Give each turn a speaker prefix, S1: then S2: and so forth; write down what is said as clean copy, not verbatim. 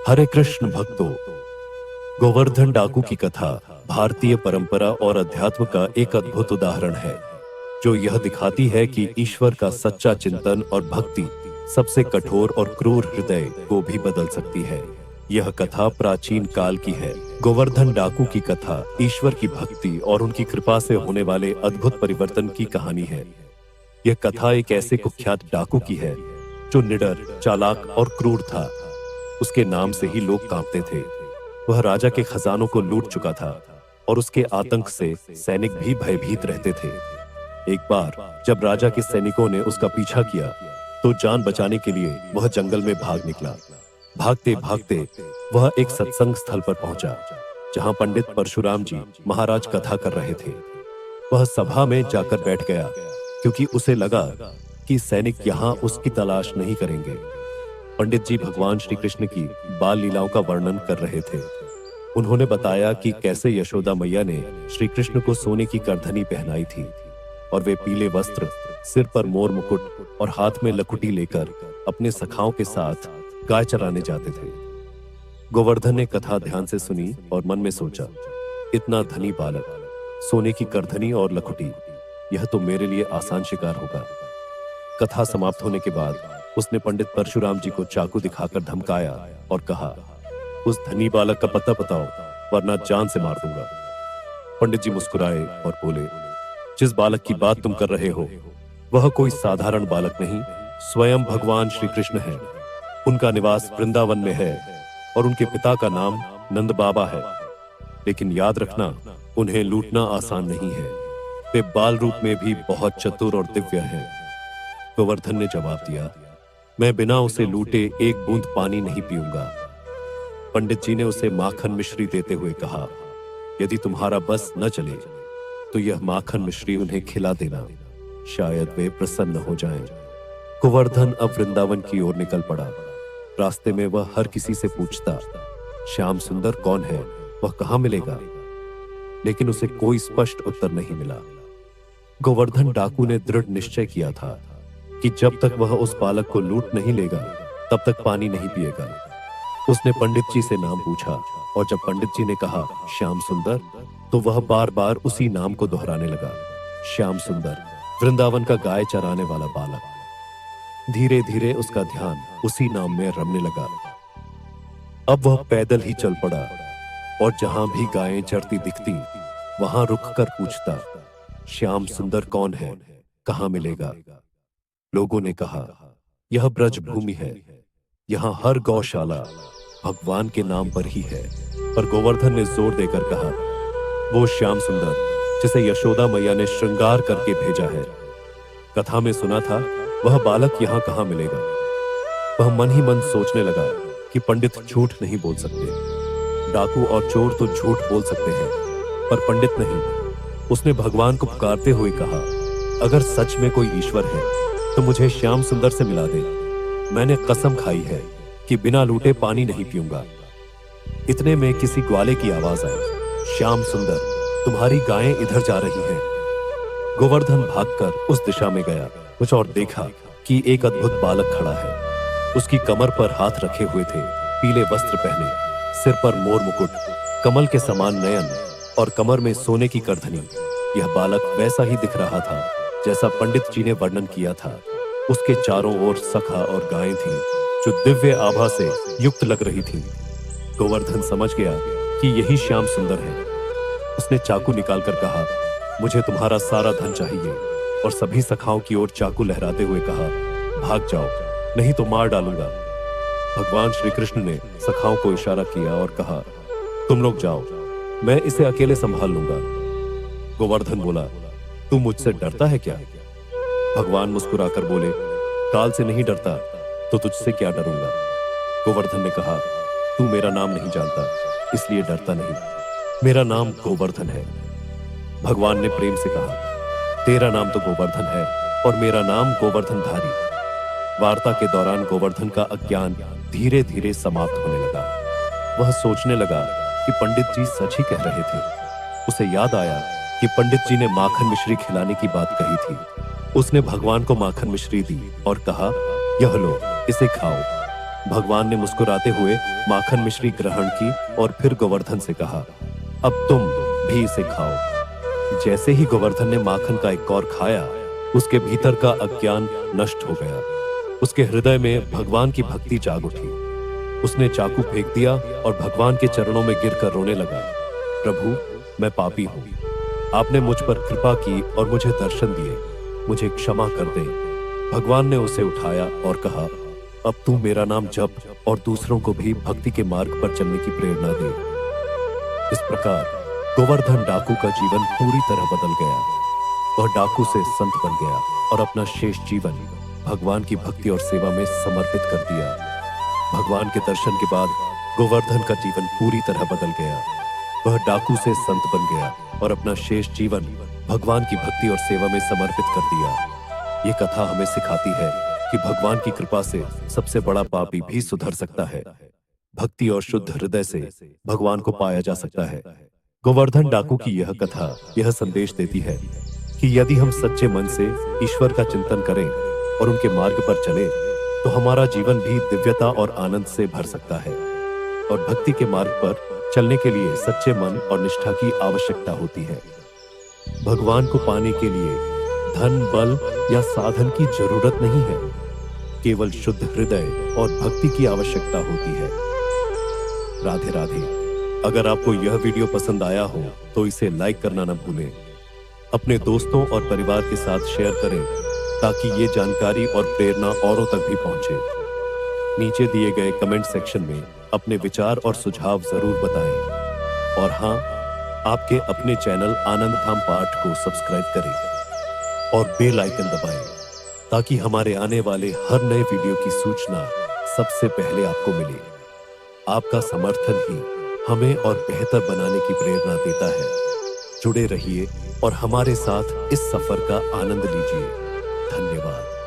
S1: हरे कृष्ण भक्तों, गोवर्धन डाकू की कथा भारतीय परंपरा और अध्यात्म का एक अद्भुत उदाहरण है, जो यह दिखाती है कि ईश्वर का सच्चा चिंतन और भक्ति सबसे कठोर और क्रूर हृदय को भी बदल सकती है। यह कथा प्राचीन काल की है। गोवर्धन डाकू की कथा ईश्वर की भक्ति और उनकी कृपा से होने वाले अद्भुत परिवर्तन की कहानी है। यह कथा एक ऐसे कुख्यात डाकू की है जो निडर, चालाक और क्रूर था। उसके नाम से ही लोग कांपते थे। वह राजा के खजानों को लूट चुका था और उसके आतंक से सैनिक भी भयभीत रहते थे। एक बार जब राजा के सैनिकों ने उसका पीछा किया तो जान बचाने के लिए वह जंगल में भाग निकला। भागते भागते वह एक सत्संग स्थल पर पहुंचा, जहां पंडित परशुराम जी महाराज कथा कर रहे थे। वह सभा में जाकर बैठ गया, क्योंकि उसे लगा कि सैनिक यहाँ उसकी तलाश नहीं करेंगे। पंडित जी भगवान श्री कृष्ण की बाल लीलाओं का वर्णन कर रहे थे। उन्होंने बताया कि कैसे यशोदा मैया ने श्री कृष्ण को सोने की करधनी पहनाई थी और वे पीले वस्त्र, सिर पर मोर मुकुट और हाथ में लकुटी लेकर अपने सखाओं के साथ गाय चराने जाते थे। गोवर्धन ने कथा ध्यान से सुनी और मन में सोचा, इतना धनी बालक, सोने की करधनी और लकुटी, यह तो मेरे लिए आसान शिकार होगा। कथा समाप्त होने के बाद उसने पंडित परशुराम जी को चाकू दिखाकर धमकाया और कहा, उस धनी बालक का पता बताओ, वरना जान से मार दूंगा। पंडित जी मुस्कुराए और बोले, जिस बालक की बात तुम कर रहे हो वह कोई साधारण बालक नहीं, स्वयं भगवान श्री कृष्ण है। उनका निवास वृंदावन में है और उनके पिता का नाम नंद बाबा है। लेकिन याद रखना, उन्हें लूटना आसान नहीं है। वे बाल रूप में भी बहुत चतुर और दिव्य हैं। गोवर्धन ने जवाब दिया, मैं बिना उसे लूटे एक बूंद पानी नहीं पीऊंगा। पंडित जी ने उसे माखन मिश्री देते हुए कहा, यदि तुम्हारा बस न चले तो यह माखन मिश्री उन्हें खिला देना, शायद वे प्रसन्न हो जाएं। गोवर्धन अब वृंदावन की ओर निकल पड़ा। रास्ते में वह हर किसी से पूछता, श्याम सुंदर कौन है, वह कहां मिलेगा? लेकिन उसे कोई स्पष्ट उत्तर नहीं मिला। गोवर्धन डाकू ने दृढ़ निश्चय किया था कि जब तक वह उस बालक को लूट नहीं लेगा तब तक पानी नहीं पिएगा। उसने पंडित जी से नाम पूछा और जब पंडित जी ने कहा श्याम सुंदर, तो वह बार बार उसी नाम को दोहराने लगा, श्याम सुंदर, वृंदावन का गाय चराने वाला बालक। धीरे धीरे उसका ध्यान उसी नाम में रमने लगा। अब वह पैदल ही चल पड़ा और जहां भी गायें चरती दिखती वहां रुककर पूछता, श्याम सुंदर कौन है, कहां मिलेगा? लोगों ने कहा, यह ब्रज भूमि है, यहाँ हर गौशाला भगवान के नाम पर ही है। पर गोवर्धन ने जोर देकर कहा, वो श्याम सुंदर जिसे यशोदा मैया ने श्रृंगार करके भेजा है। कथा में सुना था वह बालक यहाँ कहाँ मिलेगा। वह मन ही मन सोचने लगा कि पंडित झूठ नहीं बोल सकते। डाकू और चोर तो झूठ बोल सकते हैं, पर पंडित नहीं। उसने भगवान को पुकारते हुए कहा, अगर सच में कोई ईश्वर है तो मुझे श्याम सुंदर से मिला दे। मैंने कसम खाई है कि बिना लूटे पानी नहीं पीऊंगा। इतने में किसी ग्वाले की आवाज आई, श्याम सुंदर, तुम्हारी गायें इधर जा रही हैं। गोवर्धन भागकर उस दिशा में गया कुछ और देखा कि एक अद्भुत बालक खड़ा है। उसकी कमर पर हाथ रखे हुए थे, पीले वस्त्र पहने, सिर पर मोर मुकुट, कमल के समान नयन और कमर में सोने की करधनी। यह बालक वैसा ही दिख रहा था जैसा पंडित जी ने वर्णन किया था। उसके चारों ओर सखा और गायें थीं, जो दिव्य आभा से युक्त लग रही थीं। गोवर्धन समझ गया कि यही श्याम सुंदर है। उसने चाकू निकालकर कहा, मुझे तुम्हारा सारा धन चाहिए, और सभी सखाओं की ओर चाकू लहराते हुए कहा, भाग जाओ, नहीं तो मार डालूंगा। भगवान श्री कृष्ण ने सखाओं को इशारा किया और कहा, तुम लोग जाओ, मैं इसे अकेले संभाल लूंगा। गोवर्धन बोला, तू मुझसे डरता है क्या? भगवान मुस्कुराकर बोले, काल से नहीं डरता तो तुझसे क्या डरूंगा। गोवर्धन ने कहा, तू मेरा नाम नहीं जानता, इसलिए डरता नहीं। मेरा नाम गोवर्धन है। भगवान ने प्रेम से कहा, तेरा नाम तो गोवर्धन है और मेरा नाम गोवर्धनधारी। वार्ता के दौरान गोवर्धन का अज्ञान धीरे धीरे समाप्त होने लगा। वह सोचने लगा कि पंडित जी सच ही कह रहे थे। उसे याद आया कि पंडित जी ने माखन मिश्री खिलाने की बात कही थी। उसने भगवान को माखन मिश्री दी और कहा, यह लो, इसे खाओ। भगवान ने मुस्कुराते हुए माखन मिश्री ग्रहण की और फिर गोवर्धन से कहा, अब तुम भी इसे खाओ। जैसे ही गोवर्धन ने माखन का एक कौर खाया, उसके भीतर का अज्ञान नष्ट हो गया। उसके हृदय में भगवान की भक्ति जाग उठी। उसने चाकू फेंक दिया और भगवान के चरणों में गिरकर रोने लगा। प्रभु, मैं पापी हूँ। आपने मुझ पर कृपा की और मुझे दर्शन दिए। मुझे क्षमा कर दें। भगवान ने उसे उठाया और कहा, अब तू मेरा नाम जप और दूसरों को भी भक्ति के मार्ग पर चलने की प्रेरणा दे। इस प्रकार गोवर्धन डाकू का जीवन पूरी तरह बदल गया। वह डाकू से संत बन गया और अपना शेष जीवन भगवान की भक्ति और सेवा में समर्पित कर दिया। भगवान के दर्शन के बाद गोवर्धन का जीवन पूरी तरह बदल गया। वह डाकू से संत बन गया और अपना शेष जीवन भगवान की भक्ति और सेवा में समर्पित कर दिया। ये कथा हमें सिखाती है कि भगवान की कृपा से सबसे बड़ा पापी भी सुधर सकता है। भक्ति और शुद्ध हृदय से भगवान को पाया जा सकता है। गोवर्धन डाकू की यह कथा यह संदेश देती है कि यदि हम सच्चे मन से ईश्वर का चिंतन करें और उनके मार्ग पर चले, तो हमारा जीवन भी दिव्यता और आनंद से भर सकता है। और भक्ति के मार्ग पर चलने के लिए सच्चे मन और निष्ठा की आवश्यकता होती है। भगवान को पाने के लिए धन, बल या साधन की जरूरत नहीं है। केवल शुद्ध हृदय और भक्ति की आवश्यकता होती है। राधे राधे। अगर आपको यह वीडियो पसंद आया हो तो इसे लाइक करना न भूलें। अपने दोस्तों और परिवार के साथ शेयर करें ताकि ये जानकारी और प्रेरणा औरों तक भी पहुंचे। नीचे दिए गए कमेंट सेक्शन में अपने विचार और सुझाव जरूर बताएं। और हाँ, आपके अपने चैनल आनंद धाम पाठ को सब्सक्राइब करें और बेल आइकन दबाएं ताकि हमारे आने वाले हर नए वीडियो की सूचना सबसे पहले आपको मिले। आपका समर्थन ही हमें और बेहतर बनाने की प्रेरणा देता है। जुड़े रहिए और हमारे साथ इस सफर का आनंद लीजिए। धन्यवाद।